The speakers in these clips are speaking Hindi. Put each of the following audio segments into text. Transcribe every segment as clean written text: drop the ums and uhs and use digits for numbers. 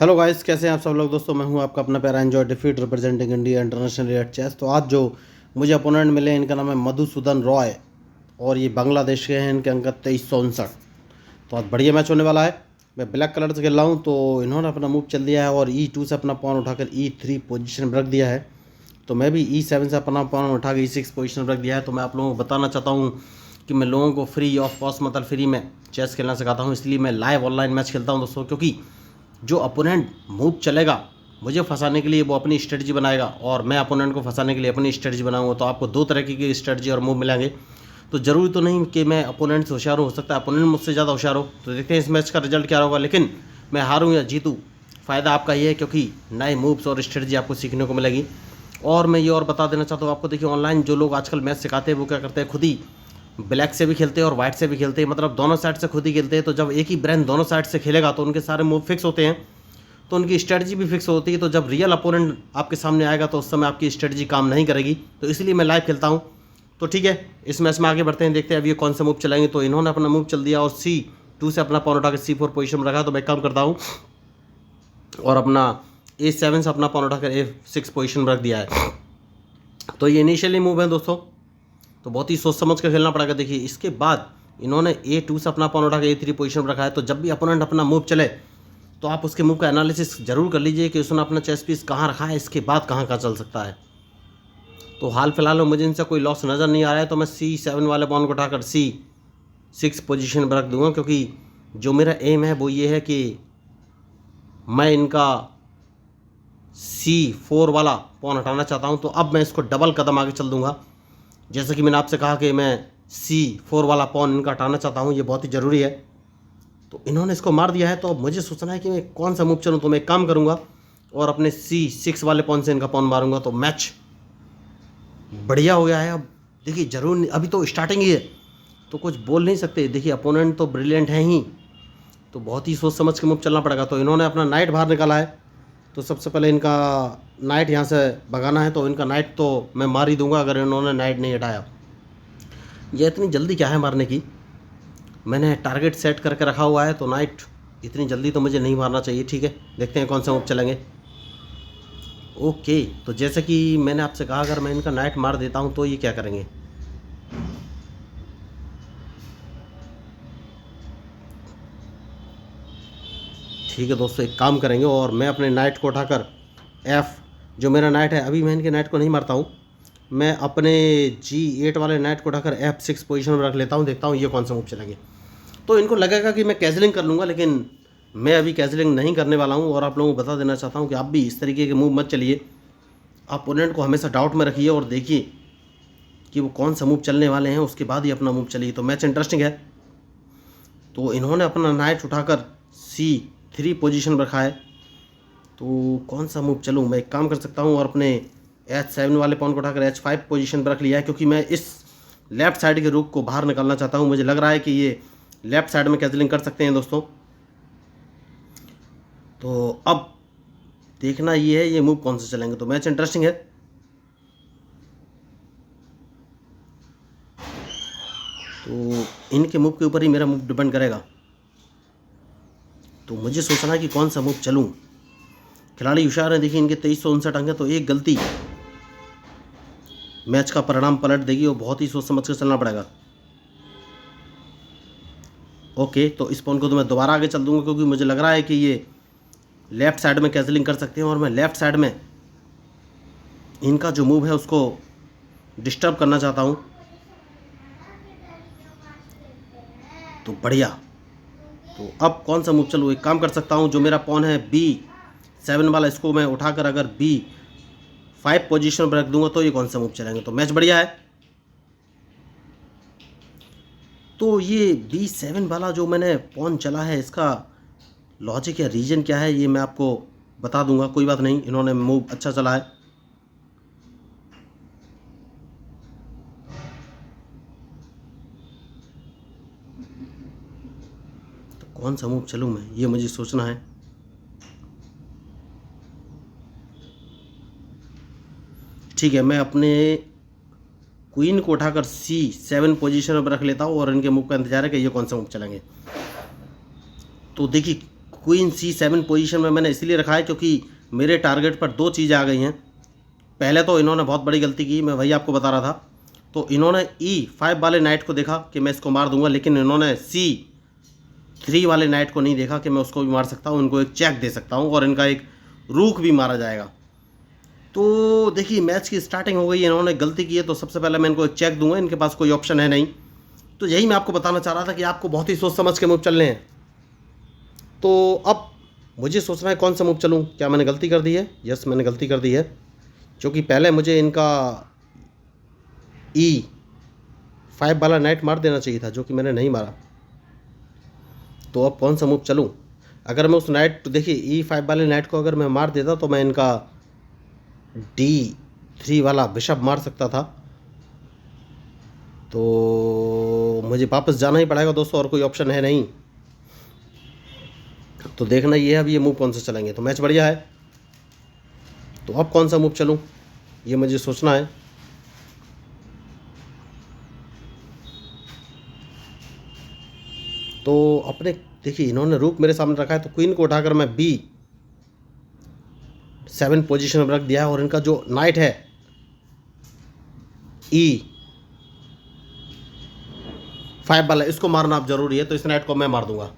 हेलो गाइस, कैसे हैं आप सब लोग। दोस्तों मैं हूं आपका अपना प्यारा एंजॉय डिफीट representing India international rate chess. तो आज जो मुझे अपोनेंट मिले इनका नाम है मधुसूदन रॉय और ये बांग्लादेश के हैं। इनके अंक 2359। तो आज बढ़िया मैच होने वाला है। मैं ब्लैक कलर से खेल रहा हूँ। तो इन्होंने अपना मूव चल दिया है और E2 से अपना पॉन उठाकर E3 पोजीशन में रख दिया है। तो मैं भी E7 से अपना पॉन उठा के E6 पोजीशन में रख दिया है। तो मैं आप लोगों को बताना चाहता हूँ कि मैं लोगों को फ्री ऑफ कॉस्ट मतलब फ्री में चेस खेलना सिखाता हूँ। इसलिए मैं लाइव ऑनलाइन मैच खेलता हूँ दोस्तों, क्योंकि जो अपोनेंट मूव चलेगा मुझे फंसाने के लिए वो अपनी स्ट्रेटजी बनाएगा और मैं अपोनेंट को फंसाने के लिए अपनी स्ट्रेटजी बनाऊंगा। तो आपको दो तरह की स्ट्रेटजी और मूव मिलेंगे। तो ज़रूरी तो नहीं कि मैं अपोनेंट से होशियार हूँ, हो सकता है अपोनेंट मुझसे ज़्यादा होशियार हो। तो देखते हैं इस मैच का रिजल्ट क्या होगा। लेकिन मैं हारूँ या जीतूँ, फ़ायदा आपका ये है क्योंकि नए मूव्स और स्ट्रेटजी आपको सीखने को मिलेगी। और मैं ये और बता देना चाहता हूँ आपको, देखिए ऑनलाइन जो लोग आजकल मैच सिखाते हैं वो क्या करते हैं, खुद ही ब्लैक से भी खेलते हैं और वाइट से भी खेलते हैं, मतलब दोनों साइड से खुद ही खेलते हैं। तो जब एक ही ब्रेन दोनों साइड से खेलेगा तो उनके सारे मूव फिक्स होते हैं, तो उनकी स्ट्रेटजी भी फिक्स होती है। तो जब रियल अपोनेंट आपके सामने आएगा तो उस समय आपकी स्ट्रेटजी काम नहीं करेगी। तो इसलिए मैं लाइव खेलता हूँ। तो ठीक है, इस मैच में आगे बढ़ते हैं, देखते हैं अब ये कौन सा मूव चलाएंगे। तो इन्होंने अपना मूव चल दिया और C2 से अपना पॉन उठा के C4 पोजीशन में रखा। तो मैं काम करता हूँ और अपना A7 से अपना पॉन उठाकर A6 पोजीशन में रख दिया है। तो ये इनिशियली मूव है दोस्तों, तो बहुत ही सोच समझ कर खेलना पड़ेगा। देखिए इसके बाद इन्होंने A2 से अपना पॉन उठा के A3 पोजीशन में रखा है। तो जब भी अपोनेंट अपना मूव चले तो आप उसके मूव का एनालिसिस जरूर कर लीजिए कि उसने अपना चेस पीस कहाँ रखा है, इसके बाद कहाँ का चल सकता है। तो हाल फिलहाल में मुझे इनसे कोई लॉस नज़र नहीं आ रहा है। तो मैं C7 वाले पॉन को उठाकर C6 पोजीशन पर रख दूंगा, क्योंकि जो मेरा एम है वो ये है कि मैं इनका C4 वाला पॉन हटाना चाहता हूँ। तो अब मैं इसको डबल कदम आगे चल दूंगा। जैसे कि मैंने आपसे कहा कि मैं C4 वाला पॉन इनका हटाना चाहता हूँ, ये बहुत ही ज़रूरी है। तो इन्होंने इसको मार दिया है। तो अब मुझे सोचना है कि मैं कौन सा मूव चलूँ। तो मैं एक काम करूँगा और अपने C6 वाले पॉन से इनका पॉन मारूंगा। तो मैच बढ़िया हो गया है। अब देखिए जरूर अभी तो स्टार्टिंग ही है तो कुछ बोल नहीं सकते। देखिए अपोनेंट तो ब्रिलियंट है ही, तो बहुत ही सोच समझ के मूव चलना पड़ेगा। तो इन्होंने अपना नाइट बाहर निकाला है। तो सबसे पहले इनका नाइट यहाँ से भगाना है। तो इनका नाइट तो मैं मार ही दूंगा अगर इन्होंने नाइट नहीं हटाया। ये इतनी जल्दी क्या है मारने की, मैंने टारगेट सेट करके रखा हुआ है। तो नाइट इतनी जल्दी तो मुझे नहीं मारना चाहिए। ठीक है, देखते हैं कौन सा मूव चलेंगे। ओके, तो जैसे कि मैंने आपसे कहा अगर मैं इनका नाइट मार देता हूं तो ये क्या करेंगे। ठीक है दोस्तों, एक काम करेंगे और मैं अपने नाइट को उठाकर F, जो मेरा नाइट है, अभी मैं इनके नाइट को नहीं मारता हूँ, मैं अपने G8 वाले नाइट को उठाकर F6 पोजीशन में रख लेता हूँ। देखता हूँ ये कौन सा मूव चलेंगे। तो इनको लगेगा कि मैं कैजलिंग कर लूँगा, लेकिन मैं अभी कैजलिंग नहीं करने वाला हूँ। और आप लोगों को बता देना चाहता हूँ कि आप भी इस तरीके के मूव मत चलिए। अपोनेंट को हमेशा डाउट में रखिए और देखिए कि वो कौन सा मूव चलने वाले हैं, उसके बाद ही अपना मूव चलिए। तो मैच इंटरेस्टिंग है। तो इन्होंने अपना नाइट उठाकर C3 पोजीशन में रखा है। तो कौन सा मूव चलूँ, मैं एक काम कर सकता हूँ और अपने H7 वाले पॉन को उठाकर H5 पोजीशन पर रख लिया है, क्योंकि मैं इस लेफ्ट साइड के रुक को बाहर निकालना चाहता हूँ। मुझे लग रहा है कि ये लेफ्ट साइड में कैजलिंग कर सकते हैं दोस्तों। तो अब देखना ये है ये मूव कौन से चलेंगे। तो मैच इंटरेस्टिंग है। तो इनके मूव के ऊपर ही मेरा मूव डिपेंड करेगा। तो मुझे सोचना है कि कौन सा मूव चलूँ। खिलाड़ी होशियार है, देखिए इनके 2359 अंक है। तो एक गलती मैच का परिणाम पलट देगी और बहुत ही सोच समझ कर चलना पड़ेगा। ओके, तो इस पॉन को तो मैं दोबारा आगे चल दूंगा, क्योंकि मुझे लग रहा है कि ये लेफ्ट साइड में कैंसलिंग कर सकते हैं और मैं लेफ्ट साइड में इनका जो मूव है उसको डिस्टर्ब करना चाहता हूँ। तो बढ़िया, तो अब कौन सा मूव चलूँ। एक काम कर सकता हूँ, जो मेरा पॉन है B7 वाला, इसको मैं उठाकर अगर B5 पोजीशन पर रख दूंगा तो ये कौन सा मूव चलेंगे। तो मैच बढ़िया है। तो ये B7 वाला जो मैंने पॉन चला है, इसका लॉजिक या रीजन क्या है ये मैं आपको बता दूंगा। कोई बात नहीं, इन्होंने मूव अच्छा चला है। तो कौन सा मूव चलूँ मैं, ये मुझे सोचना है। ठीक है, मैं अपने क्वीन को उठाकर C7 पोजीशन पर रख लेता हूँ और इनके मूव का इंतजार है कि ये कौन सा मूव चलेंगे। तो देखिए क्वीन C7 पोजीशन में मैंने इसलिए रखा है क्योंकि मेरे टारगेट पर दो चीज़ें आ गई हैं। पहले तो इन्होंने बहुत बड़ी गलती की, मैं वही आपको बता रहा था। तो इन्होंने E5 वाले नाइट को देखा कि मैं इसको मार दूंगा, लेकिन इन्होंने C3 वाले नाइट को नहीं देखा कि मैं उसको भी मार सकता हूँ, इनको एक चेक दे सकता हूँ और इनका एक रूक भी मारा जाएगा। तो देखिए मैच की स्टार्टिंग हो गई, इन्होंने गलती की है, तो सबसे पहले मैं इनको एक चेक दूंगा। इनके पास कोई ऑप्शन है नहीं, तो यही मैं आपको बताना चाह रहा था कि आपको बहुत ही सोच समझ के मूव चलने हैं। तो अब मुझे सोचना है कौन सा मूव चलूँ। क्या मैंने गलती कर दी है? यस, मैंने गलती कर दी है, क्योंकि पहले मुझे इनका E5 वाला नाइट मार देना चाहिए था, जो कि मैंने नहीं मारा। तो अब कौन सा मूव चलूँ? अगर मैं उस नाइट, तो देखिए E5 वाले नाइट को अगर मैं मार देता तो मैं इनका D3 वाला बिशप मार सकता था। तो मुझे वापस जाना ही पड़ेगा दोस्तों, और कोई ऑप्शन है नहीं। तो देखना ये है अब ये मूव कौन सा चलेंगे। तो मैच बढ़िया है, तो अब कौन सा मूव चलूँ ये मुझे सोचना है। तो अपने देखिए इन्होंने रूक मेरे सामने रखा है, तो क्वीन को उठाकर मैं B7 पोजीशन में रख दिया है, और इनका जो नाइट है E5 वाला, इसको मारना अब जरूरी है, तो इस नाइट को मैं मार दूंगा।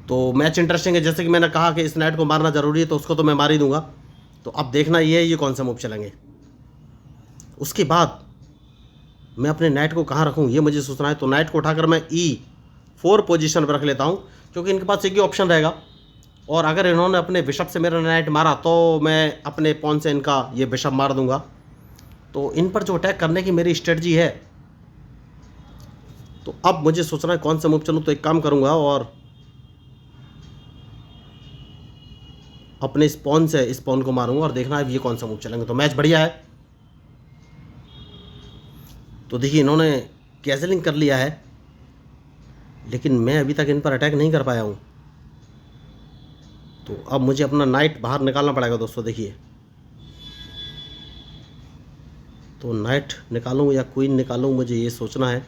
तो मैच इंटरेस्टिंग है, जैसे कि मैंने कहा कि इस नाइट को मारना जरूरी है, तो उसको तो मैं मार ही दूंगा। तो अब देखना ये है ये कौन सा मूव चलेंगे। उसके बाद मैं अपने नाइट को कहाँ रखूँ ये मुझे सोचना है। तो नाइट को उठाकर मैं E4 पोजीशन पर रख लेता हूँ, क्योंकि इनके पास एक ही ऑप्शन रहेगा, और अगर इन्होंने अपने बिशप से मेरा नाइट मारा तो मैं अपने पॉन से इनका ये बिशप मार दूंगा। तो इन पर जो अटैक करने की मेरी स्ट्रेटजी है, तो अब मुझे सोचना है कौन सा मूव चलूँ। तो एक काम करूँगा और अपने इस पॉन से इस पॉन को मारूंगा, और देखना है ये कौन सा मूव चलेंगे। तो मैच बढ़िया है। तो देखिए इन्होंने कैजलिंग कर लिया है, लेकिन मैं अभी तक इन पर अटैक नहीं कर पाया हूँ। तो अब मुझे अपना नाइट बाहर निकालना पड़ेगा दोस्तों। देखिए, तो नाइट निकालूँ या क्वीन निकालूँ, मुझे ये सोचना है।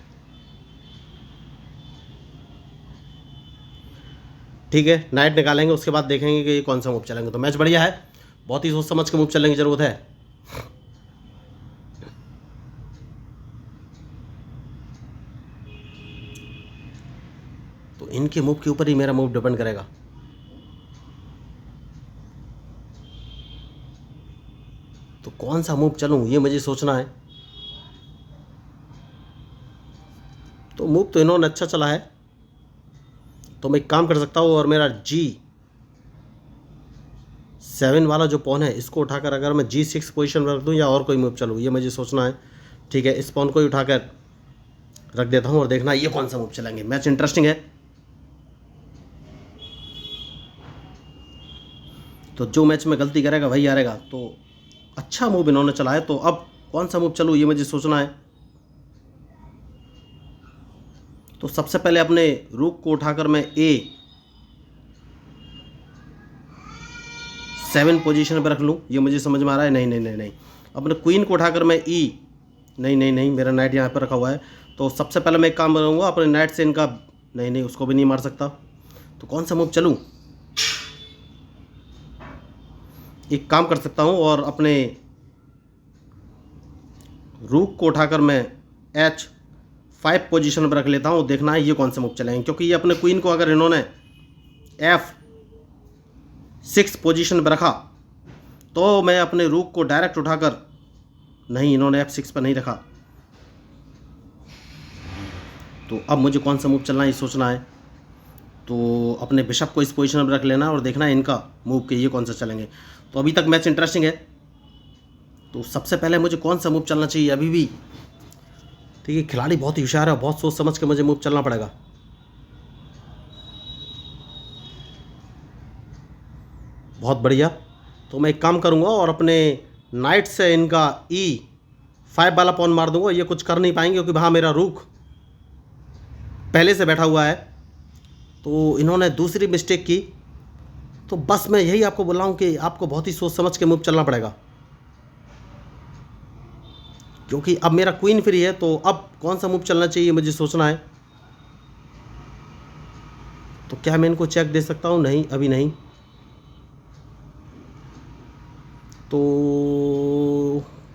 ठीक है, नाइट निकालेंगे, उसके बाद देखेंगे कि ये कौन सा मूव चलेंगे। तो मैच बढ़िया है, बहुत ही सोच समझ के मूव चलने की ज़रूरत है। तो इनके मूव के ऊपर ही मेरा मूव डिपेंड करेगा। तो कौन सा मूव चलूँ ये मुझे सोचना है। तो मूव तो इन्होंने अच्छा चला है, तो मैं एक काम कर सकता हूँ, और मेरा G7 वाला जो पॉन है इसको उठाकर अगर मैं G6 पोजीशन में रख दूँ, या और कोई मूव चलूँ ये मुझे सोचना है। ठीक है, इस पॉन को ही उठाकर रख देता हूँ, और देखना ये कौन सा मूव चलेंगे। मैच इंटरेस्टिंग है। तो जो मैच में गलती करेगा वही हारेगा। तो अच्छा मूव इन्होंने चला है, तो अब कौन सा मूव चलूँ ये मुझे सोचना है। तो सबसे पहले अपने रूक को उठाकर मैं A7 पोजीशन पर रख लूँ, ये मुझे समझ में आ रहा है। नहीं नहीं नहीं नहीं, अपने क्वीन को उठाकर मैं नहीं नहीं नहीं, मेरा नाइट यहाँ पर रखा हुआ है। तो सबसे पहले मैं एक काम करूँगा, अपने नाइट से इनका, नहीं नहीं उसको भी नहीं मार सकता। तो कौन सा मूव चलूँ, एक काम कर सकता हूँ, और अपने रूक को उठाकर मैं H5 पोजीशन पर रख लेता हूँ। देखना है ये कौन सा मूव चलेंगे, क्योंकि ये अपने क्वीन को अगर इन्होंने F6 पोजीशन पर रखा तो मैं अपने रूक को डायरेक्ट उठाकर, नहीं इन्होंने F6 पर नहीं रखा। तो अब मुझे कौन सा मूव चलना है ये सोचना है। तो अपने बिशप को इस पोजीशन पर रख लेना, और देखना है इनका मूव के ये कौन सा चलेंगे। तो अभी तक मैच इंटरेस्टिंग है। तो सबसे पहले मुझे कौन सा मूव चलना चाहिए अभी भी। ठीक है, खिलाड़ी बहुत ही होशियार है, बहुत सोच समझ के मुझे मूव चलना पड़ेगा। बहुत बढ़िया। तो मैं एक काम करूँगा, और अपने नाइट से इनका E5 वाला पॉन मार दूंगा। ये कुछ कर नहीं पाएंगे, क्योंकि वहाँ मेरा रूक पहले से बैठा हुआ है। तो इन्होंने दूसरी मिस्टेक की। तो बस मैं यही आपको बोल रहा हूँ कि आपको बहुत ही सोच समझ के मूव चलना पड़ेगा, क्योंकि अब मेरा क्वीन फ्री है। तो अब कौन सा मूव चलना चाहिए मुझे सोचना है। तो क्या मैं इनको चेक दे सकता हूँ? नहीं, अभी नहीं। तो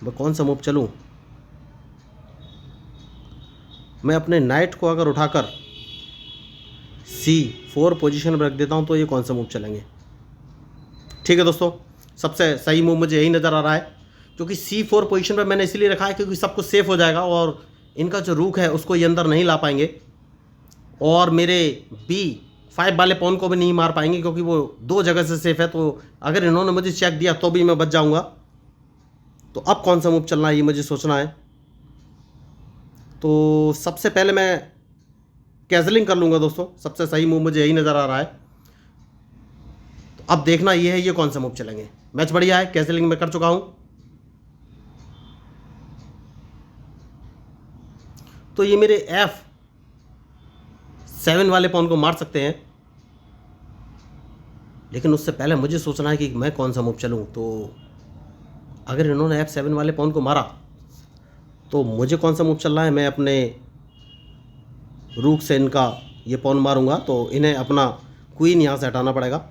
मैं कौन सा मूव चलूँ? मैं अपने नाइट को अगर उठाकर C4 पोजीशन पर रख देता हूँ तो ये कौन सा मूव चलेंगे? ठीक है दोस्तों, सबसे सही मूव मुझे यही नज़र आ रहा है, क्योंकि C4 पोजीशन पर मैंने इसलिए रखा है क्योंकि सब कुछ सेफ हो जाएगा और इनका जो रूक है उसको ये अंदर नहीं ला पाएंगे और मेरे B5 वाले पॉन को भी नहीं मार पाएंगे, क्योंकि वो दो जगह से सेफ है। तो अगर इन्होंने मुझे चेक दिया तो भी मैं बच जाऊंगा। तो अब कौन सा मूव चलना है ये मुझे सोचना है। तो सबसे पहले मैं कैजलिंग कर लूँगा दोस्तों, सबसे सही मूव मुझे यही नज़र आ रहा है। तो अब देखना ये है ये कौन सा मूव चलेंगे। मैच बढ़िया है, कैजलिंग मैं कर चुका हूँ। तो ये मेरे F7 वाले पॉन को मार सकते हैं, लेकिन उससे पहले मुझे सोचना है कि मैं कौन सा मूव चलूँ। तो अगर इन्होंने F7 वाले पॉन को मारा तो मुझे कौन सा मूव चलना है? मैं अपने रूक से इनका ये पॉन मारूंगा, तो इन्हें अपना क्वीन यहाँ से हटाना पड़ेगा।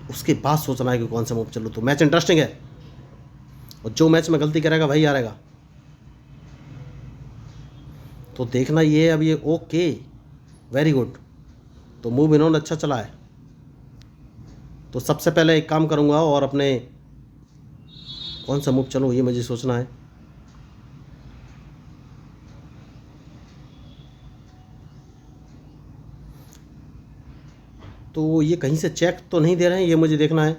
उसके बाद सोचना है कि कौन सा मूव चलूँ। तो मैच इंटरेस्टिंग है और जो मैच में गलती करेगा वही हारेगा। तो देखना ये है अब ये ओके, वेरी गुड। तो मूव इन्होंने अच्छा चला है। तो सबसे पहले एक काम करूँगा और अपने कौन सा मूव चलूँ ये मुझे सोचना है। तो ये कहीं से चेक तो नहीं दे रहे हैं, ये मुझे देखना है।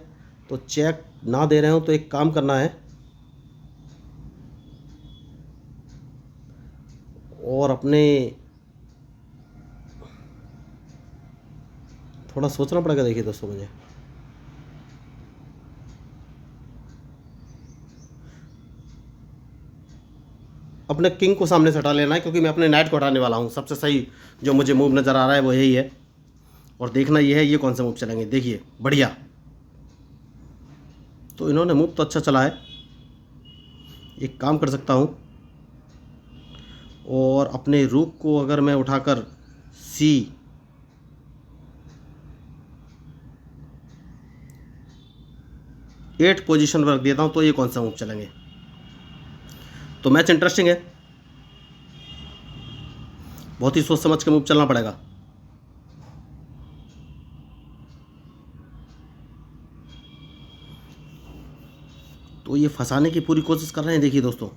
तो चेक ना दे रहे हो तो एक काम करना है और अपने थोड़ा सोचना पड़ेगा। देखिए दोस्तों, मुझे अपने किंग को सामने से हटा लेना है, क्योंकि मैं अपने नाइट को हटाने वाला हूँ। सबसे सही जो मुझे मूव नज़र आ रहा है वो यही है। और देखना ये है ये कौन सा मूव चलेंगे। देखिए बढ़िया, तो इन्होंने मूव तो अच्छा चला है। एक काम कर सकता हूँ और अपने रूक को अगर मैं उठाकर C8 पोजीशन पर रख देता हूँ तो ये कौन सा मूव चलेंगे। तो मैच इंटरेस्टिंग है, बहुत ही सोच समझ के मूव चलना पड़ेगा। तो ये फंसाने की पूरी कोशिश कर रहे हैं। देखिए दोस्तों,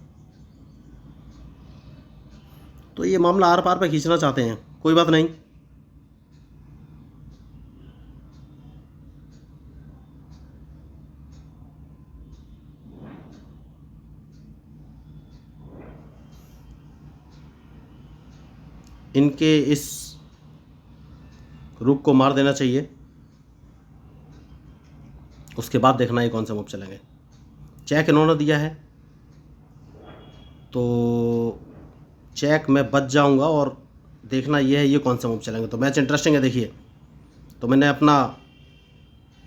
तो ये मामला आर पार पे खींचना चाहते हैं। कोई बात नहीं, इनके इस रुक को मार देना चाहिए। उसके बाद देखना है कौन सा मूव चलेंगे। चेक इन्होंने दिया है तो चेक मैं बच जाऊंगा और देखना ये है ये कौन सा मूव चलेंगे। तो मैच इंटरेस्टिंग है। देखिए, तो मैंने अपना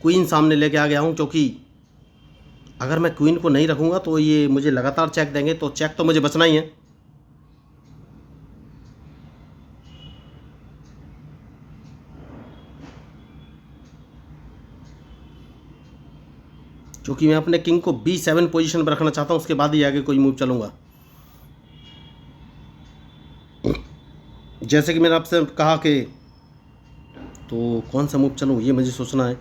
क्वीन सामने लेके आ गया हूँ, क्योंकि अगर मैं क्वीन को नहीं रखूँगा तो ये मुझे लगातार चेक देंगे। तो चेक तो मुझे बचना ही है। क्योंकि मैं अपने किंग को B7 पोजीशन पर रखना चाहता हूँ, उसके बाद ही आगे कोई मूव चलूँगा। जैसे कि मैंने आपसे कहा कि तो कौन सा मूव चलूँ ये मुझे सोचना है।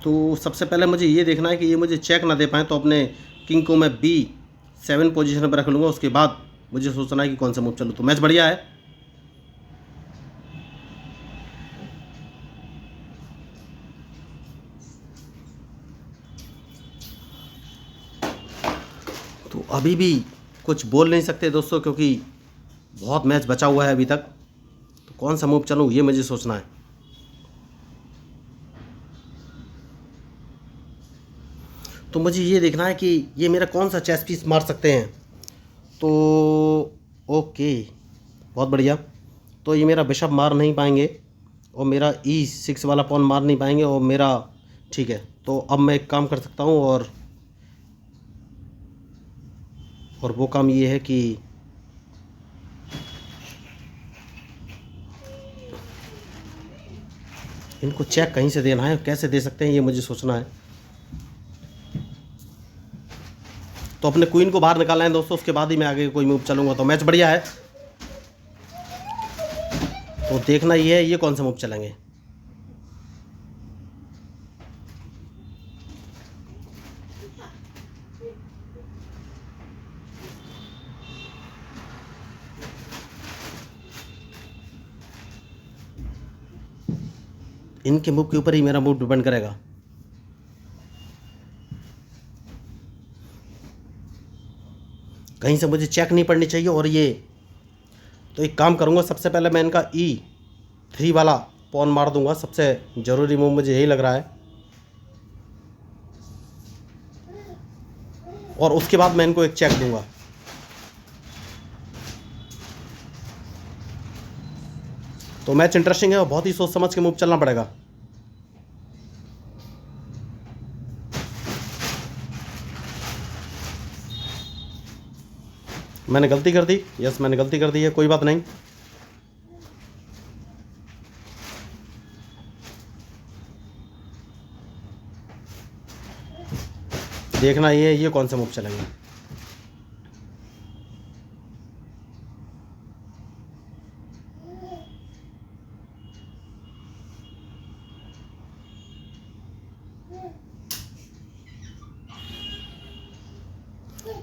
तो सबसे पहले मुझे ये देखना है कि ये मुझे चेक ना दे पाएँ, तो अपने किंग को मैं B7 पोजीशन पर रख लूँगा। उसके बाद मुझे सोचना है कि कौन सा मूव चलूँ। तो मैच बढ़िया है। तो अभी भी कुछ बोल नहीं सकते दोस्तों, क्योंकि बहुत मैच बचा हुआ है अभी तक। तो कौन सा मूव चलूँ ये मुझे सोचना है। तो मुझे ये देखना है कि ये मेरा कौन सा चेस पीस मार सकते हैं। तो ओके, बहुत बढ़िया। तो ये मेरा बिशप मार नहीं पाएंगे और मेरा E6 वाला पॉन मार नहीं पाएंगे और मेरा ठीक है। तो अब मैं एक काम कर सकता हूँ और वो काम ये है कि इनको चेक कहीं से देना है, कैसे दे सकते हैं ये मुझे सोचना है। तो अपने क्वीन को बाहर निकालना है दोस्तों, उसके बाद ही मैं आगे कोई मूव चलूंगा। तो मैच बढ़िया है, तो देखना ये है ये कौन सा मूव चलेंगे। इनके मूव के ऊपर ही मेरा मूव डिपेंड करेगा। कहीं से मुझे चेक नहीं पड़नी चाहिए। और ये तो एक काम करूंगा, सबसे पहले मैं इनका E3 वाला पॉन मार दूंगा। सबसे ज़रूरी मूव मुझे यही लग रहा है। और उसके बाद मैं इनको एक चेक दूंगा। तो मैच इंटरेस्टिंग है और बहुत ही सोच समझ के मूव चलना पड़ेगा। मैंने गलती कर दी, यस मैंने गलती कर दी है, कोई बात नहीं। देखना ये कौन से मूव चलेंगे।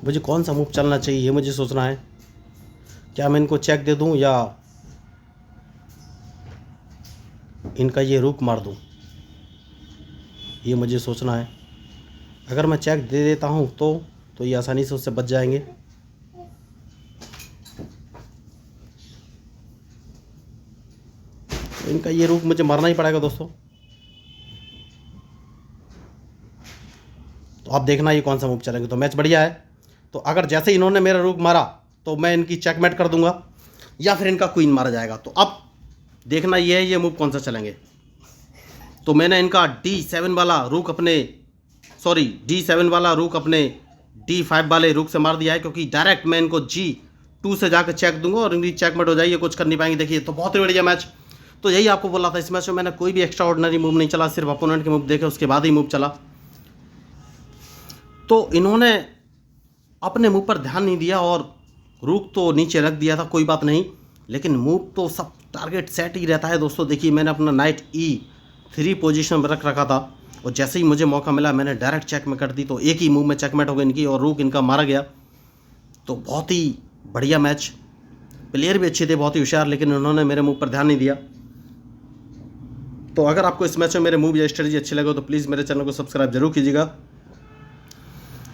मुझे कौन सा मूव चलना चाहिए ये मुझे सोचना है। क्या मैं इनको चेक दे दूं या इनका ये रुक मार दूं, ये मुझे सोचना है। अगर मैं चेक दे देता हूं तो ये आसानी से उससे बच जाएंगे। तो इनका ये रुक मुझे मारना ही पड़ेगा दोस्तों। तो आप देखना ये कौन सा मूव चलेंगे। तो मैच बढ़िया है। तो अगर जैसे इन्होंने मेरा रुक मारा तो मैं इनकी चेकमेट कर दूंगा या फिर इनका क्वीन मारा जाएगा। तो अब देखना ये है ये मूव कौन सा चलेंगे। तो मैंने इनका D7 वाला रुक अपने D7 वाला रुक अपने D5 वाले रुक से मार दिया है, क्योंकि डायरेक्ट मैं इनको G2 से जाकर चेक दूंगा और इनकी चेकमेट हो जाएगी, कुछ कर नहीं पाएंगे। देखिए तो बहुत ही बढ़िया मैच। तो यही आपको बोला था, इस मैच में मैंने कोई भी एक्स्ट्रा ऑर्डिनरी मूव नहीं चला, सिर्फ अपोनेंट के मूव देखे उसके बाद ही मूव चला। तो इन्होंने अपने मूव पर ध्यान नहीं दिया और रुक तो नीचे रख दिया था, कोई बात नहीं, लेकिन मूव तो सब टारगेट सेट ही रहता है दोस्तों। देखिए मैंने अपना नाइट E3 पोजीशन में रख रखा था और जैसे ही मुझे मौका मिला मैंने डायरेक्ट चेक में कर दी। तो एक ही मूव में चेकमेट हो गई इनकी और रुक इनका मारा गया। तो बहुत ही बढ़िया मैच। प्लेयर भी अच्छे थे, बहुत ही होशियार, लेकिन उन्होंने मेरे मूव पर ध्यान नहीं दिया। तो अगर आपको इस मैच में मेरे मूव या स्ट्रेटजी अच्छी लगे तो प्लीज़ मेरे चैनल को सब्सक्राइब जरूर कीजिएगा।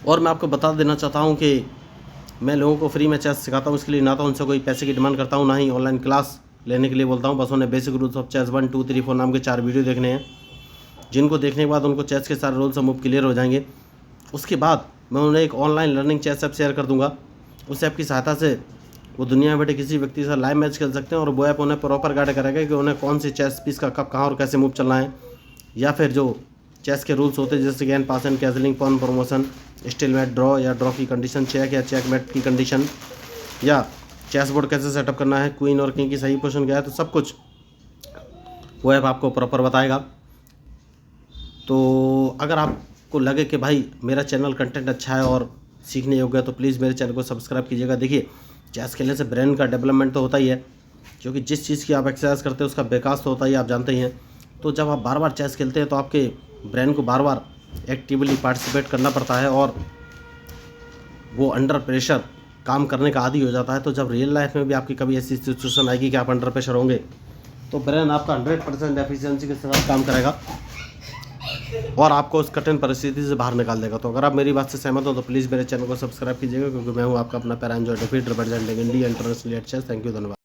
और मैं आपको बता देना चाहता हूं कि मैं लोगों को फ्री में चेस सिखाता हूं, इसके लिए ना तो उनसे कोई पैसे की डिमांड करता हूं, ना ही ऑनलाइन क्लास लेने के लिए बोलता हूं। बस उन्हें बेसिक रूल्स ऑफ चेस 1 2 3 4 नाम के 4 वीडियो देखने हैं, जिनको देखने के बाद उनको चेस के सारे रूल्स और मूव क्लियर हो जाएंगे। उसके बाद मैं उन्हें एक online learning chess app share कर दूँगा। उस ऐप की सहायता से वो दुनिया में बैठे किसी व्यक्ति से लाइव मैच खेल सकते हैं और वो ऐप उन्हें प्रॉपर गाइड करेगा कि उन्हें कौन सी चेस पीस का कब कहाँ और कैसे मूव चलना है, या फिर जो चेस के रूल्स होते हैं जैसे गेंद पास and castling, pawn promotion, stalemate, draw या ड्रॉ की कंडीशन, चेक या चेकमेट की कंडीशन, या चेस बोर्ड कैसे सेटअप करना है, क्वीन और किंग की सही पोजीशन क्या है, तो सब कुछ वो ऐप आपको प्रॉपर बताएगा। तो अगर आपको लगे कि भाई मेरा चैनल कंटेंट अच्छा है और सीखने योग्य है तो प्लीज़ मेरे चैनल को सब्सक्राइब कीजिएगा। देखिए चेस खेलने से ब्रेन का डेवलपमेंट तो होता ही है, क्योंकि जिस चीज़ की आप एक्सरसाइज करते हैं उसका विकास तो होता ही, आप जानते ही हैं। तो जब आप बार बार चेस खेलते हैं तो आपके ब्रेन को बार बार एक्टिवली पार्टिसिपेट करना पड़ता है और वो अंडर प्रेशर काम करने का आदी हो जाता है। तो जब रियल लाइफ में भी आपकी कभी ऐसी सिचुएशन आएगी कि आप अंडर प्रेशर होंगे तो ब्रेन आपका 100% एफिशिएंसी के साथ काम करेगा और आपको उस कठिन परिस्थिति से बाहर निकाल देगा। तो अगर आप मेरी बात से सहमत हो तो प्लीज़ मेरे चैनल को सब्सक्राइब कीजिएगा, क्योंकि मैं हूँ आपका अपना पैरा एंजॉय डिफीट representing India international at chess. Thank you, धन्यवाद।